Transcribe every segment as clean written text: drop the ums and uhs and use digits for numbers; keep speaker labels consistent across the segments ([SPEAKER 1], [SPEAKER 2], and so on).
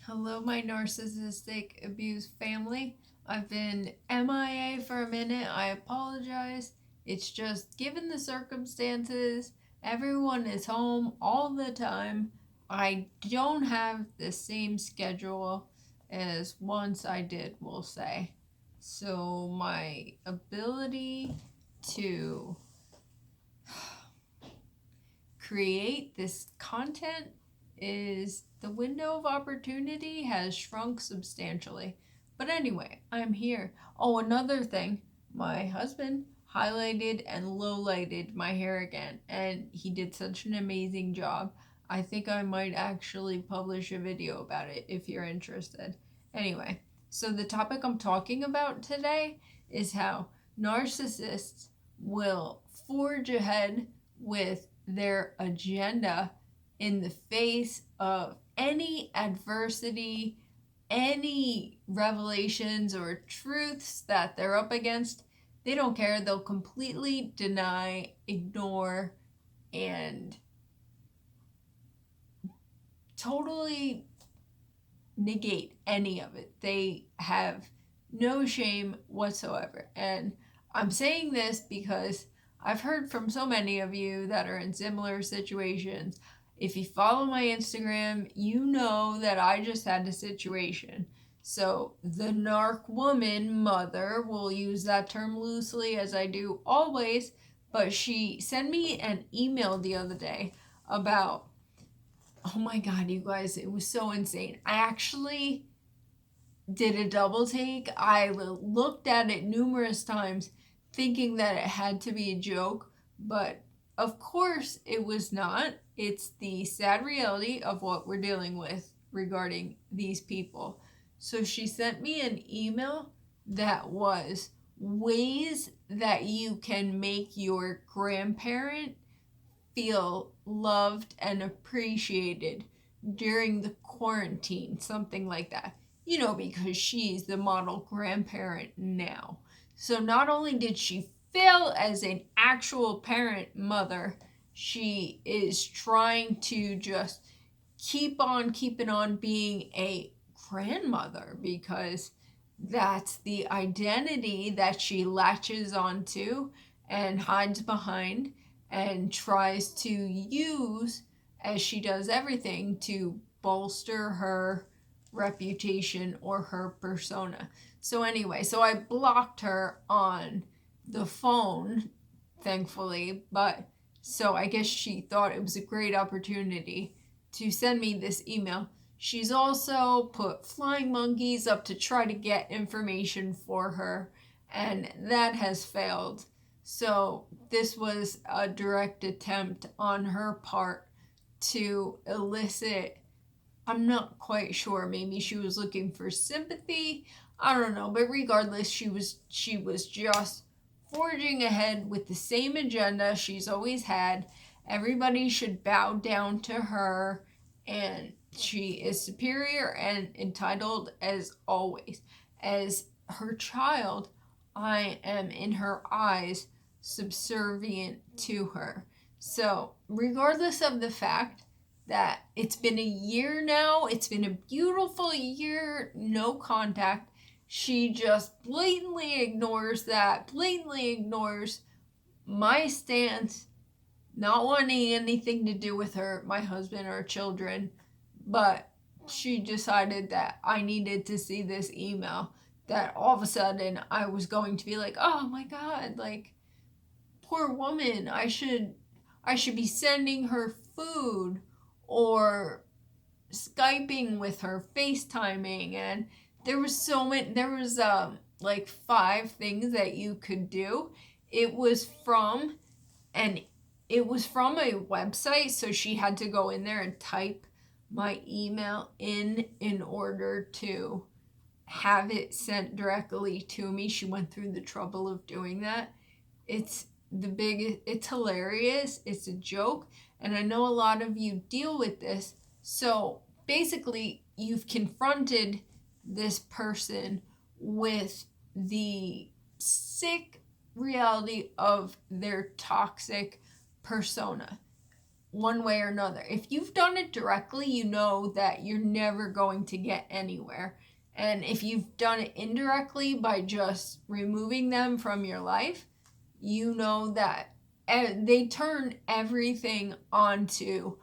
[SPEAKER 1] Hello, my narcissistic abuse family. I've been MIA for a minute. I apologize. It's just given the circumstances, everyone is home all the time. I don't have the same schedule as once I did, we'll say. So, my ability to create this content is the window of opportunity has shrunk substantially. But anyway, I'm here. Oh, another thing. My husband highlighted and lowlighted my hair again, and he did such an amazing job. I think I might actually publish a video about it if you're interested. Anyway, so the topic I'm talking about today is how narcissists will forge ahead with their agenda in the face of any adversity, any revelations or truths that they're up against. They don't care. They'll completely deny, ignore, and totally negate any of it. They have no shame whatsoever. And I'm saying this because I've heard from so many of you that are in similar situations. If you follow my Instagram, you know that I just had a situation. So, the narc woman mother, we'll use that term loosely as I do always, but she sent me an email the other day about, oh my god, you guys, it was so insane. I actually did a double take. I looked at it numerous times thinking that it had to be a joke, but of course it was not. It's the sad reality of what we're dealing with regarding these people. So she sent me an email that was ways that you can make your grandparent feel loved and appreciated during the quarantine, something like that. You know, because she's the model grandparent now. So not only did she fail as an actual parent mother, she is trying to just keep on keeping on being a grandmother because that's the identity that she latches onto and hides behind and tries to use, as she does everything, to bolster her reputation or her persona. So anyway, so I blocked her on the phone, thankfully, but so I guess she thought it was a great opportunity to send me this email. She's also put flying monkeys up to try to get information for her, and that has failed. So this was a direct attempt on her part to elicit, I'm not quite sure, maybe she was looking for sympathy. I don't know, but regardless, she was just forging ahead with the same agenda she's always had. Everybody should bow down to her, and she is superior and entitled as always. As her child, I am in her eyes subservient to her. So, regardless of the fact that it's been a year now, it's been a beautiful year, no contact, she just blatantly ignores that, blatantly ignores my stance, not wanting anything to do with her, my husband, or children, but she decided that I needed to see this email, that all of a sudden I was going to be like, oh my god, like, poor woman, I should be sending her food or Skyping with her, FaceTiming, and there was like five things that you could do. It was from and it was from a website, so she had to go in there and type my email in order to have it sent directly to me. She went through the trouble of doing that. It's hilarious. It's a joke, and I know a lot of you deal with this. So basically, you've confronted this person with the sick reality of their toxic persona. one way or another. If you've done it directly, you know that you're never going to get anywhere. And if you've done it indirectly by just removing them from your life, you know that they turn everything onto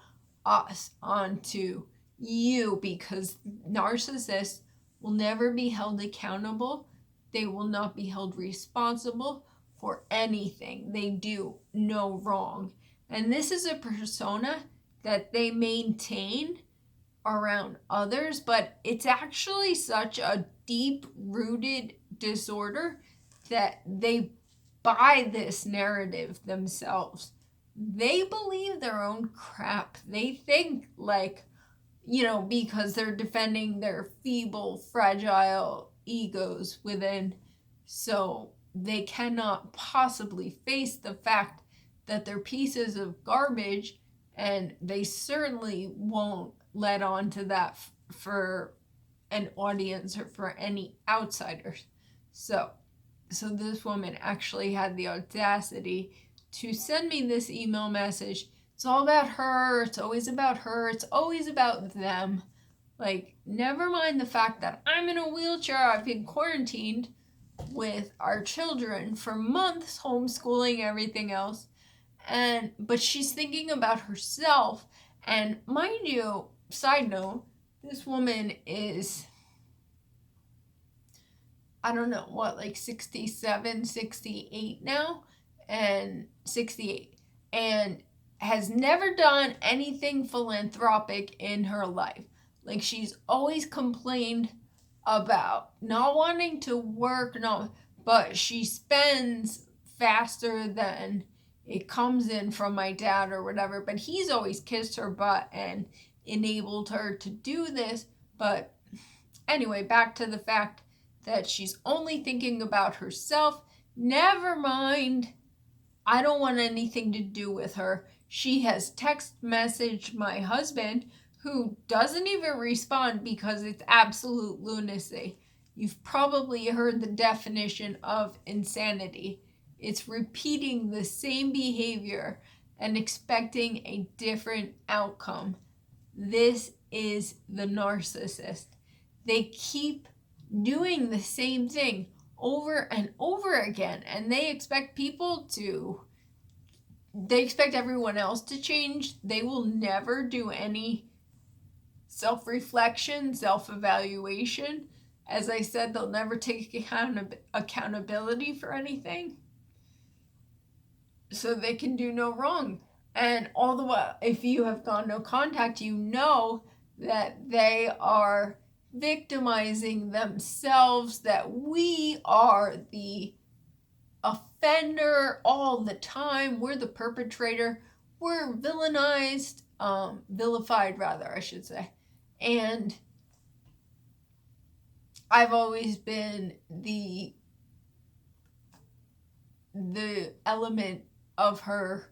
[SPEAKER 1] us, onto you, because narcissists will never be held accountable. They will not be held responsible for anything they do no wrong. And this is a persona that they maintain around others, but it's actually such a deep-rooted disorder that they buy this narrative themselves. They believe their own crap. They think like, because they're defending their feeble, fragile egos within, so they cannot possibly face the fact that they're pieces of garbage, and they certainly won't let on to that for an audience or for any outsiders. So this woman actually had the audacity to send me this email message. It's all about her. It's always about her. It's always about them. Like, never mind the fact that I'm in a wheelchair. I've been quarantined with our children for months, homeschooling, everything else. But she's thinking about herself. And mind you, side note, this woman is, I don't know, like 67, 68 now, and 68, and has never done anything philanthropic in her life. Like, she's always complained about not wanting to work, but she spends faster than it comes in from my dad or whatever, but he's always kissed her butt and enabled her to do this. But anyway, back to the fact that she's only thinking about herself. Never mind, I don't want anything to do with her. She has text messaged my husband, who doesn't even respond because it's absolute lunacy. You've probably heard the definition of insanity. It's repeating the same behavior and expecting a different outcome. This is the narcissist. They keep doing the same thing over and over again, and they expect everyone else to change. They will never do any self-reflection, self-evaluation. As I said, they'll never take accountability for anything, so they can do no wrong. And all the while, if you have gone no contact, you know that they are victimizing themselves, that we are the offender all the time. We're the perpetrator. We're vilified rather, I should say. And I've always been the element of her,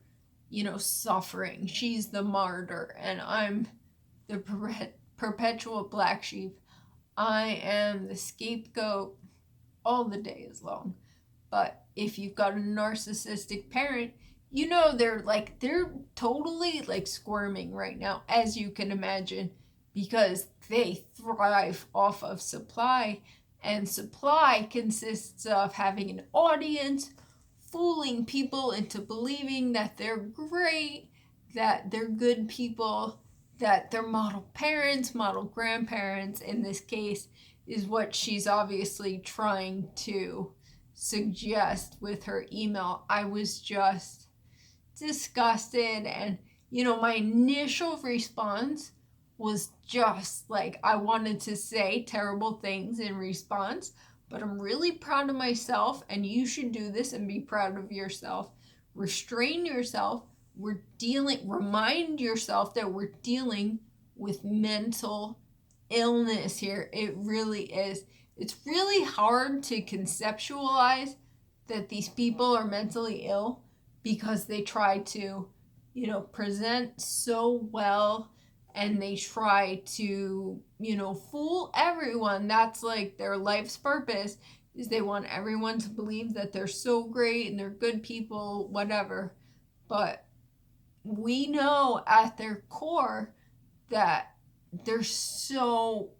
[SPEAKER 1] suffering. She's the martyr, and I'm the perpetual black sheep. I am the scapegoat all the days long. But if you've got a narcissistic parent, they're totally squirming right now, as you can imagine, because they thrive off of supply, and supply consists of having an audience, fooling people into believing that they're great, that they're good people, that they're model parents, model grandparents. In this case, is what she's obviously trying to suggest with her email. I was just disgusted, and my initial response was just I wanted to say terrible things in response, but I'm really proud of myself, and you should do this and be proud of yourself. Restrain yourself. Remind yourself that we're dealing with mental illness here. It really is. It's really hard to conceptualize that these people are mentally ill, because they try to, present so well, and they try to, fool everyone. That's their life's purpose, is they want everyone to believe that they're so great and they're good people, whatever. But we know at their core that they're so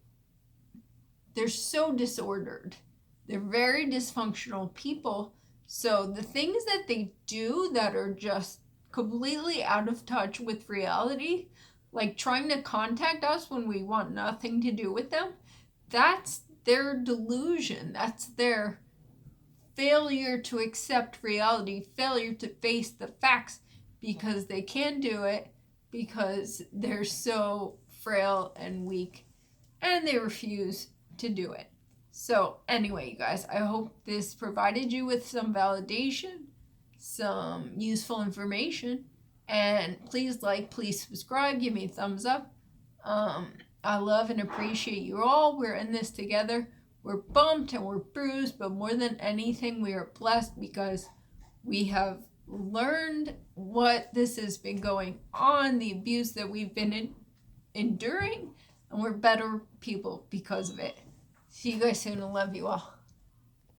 [SPEAKER 1] disordered. They're very dysfunctional people. So the things that they do that are just completely out of touch with reality, like trying to contact us when we want nothing to do with them, that's their delusion. That's their failure to accept reality, failure to face the facts, because they can't do it because they're so frail and weak and they refuse to do it. So anyway, you guys, I hope this provided you with some validation, some useful information, and please like, please subscribe, give me a thumbs up. I love and appreciate you all. We're in this together. We're bumped and we're bruised, but more than anything, we are blessed because we have learned what this has been going on, the abuse that we've been enduring, and we're better people because of it. See you guys soon. I love you all.